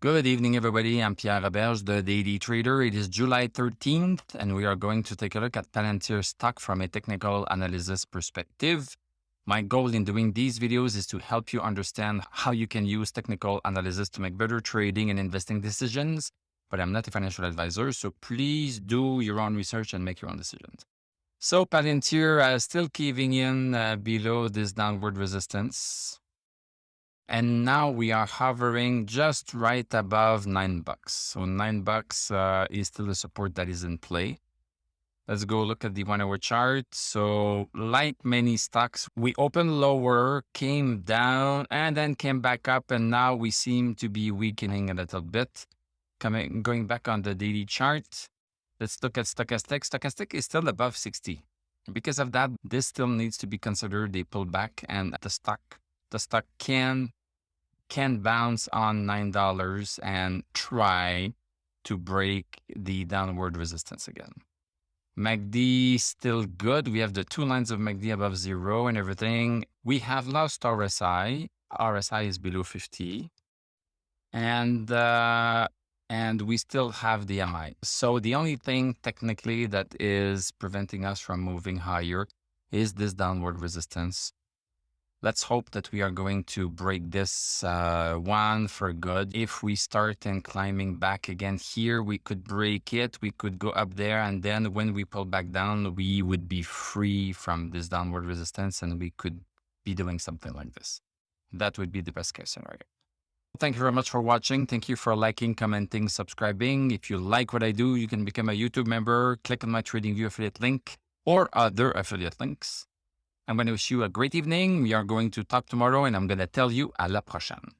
Good evening, everybody. I'm Pierre Roberge, the Daily Trader. It is July 13th, and we are going to take a look at Palantir stock from a technical analysis perspective. My goal in doing these videos is to help you understand how you can use technical analysis to make better trading and investing decisions. But I'm not a financial advisor, so please do your own research and make your own decisions. So Palantir still caving in below this downward resistance. And now we are hovering just right above $9. So $9 is still the support that is in play. Let's go look at the 1 hour chart. So like many stocks, we opened lower, came down, and then came back up. And now we seem to be weakening a little bit. Going back on the daily chart, let's look at stochastic. Stochastic is still above 60. Because of that, this still needs to be considered a pullback, and the stock can bounce on $9 and try to break the downward resistance again. MACD still good. We have the two lines of MACD above zero and everything. We have lost RSI. RSI is below 50. And we still have the MI. So the only thing technically that is preventing us from moving higher is this downward resistance. Let's hope that we are going to break this one for good. If we start and climbing back again here, we could break it. We could go up there. And then when we pull back down, we would be free from this downward resistance and we could be doing something like this. That would be the best case scenario. Thank you very much for watching. Thank you for liking, commenting, subscribing. If you like what I do, you can become a YouTube member. Click on my TradingView affiliate link or other affiliate links. I'm going to wish you a great evening. We are going to talk tomorrow and I'm going to tell you à la prochaine.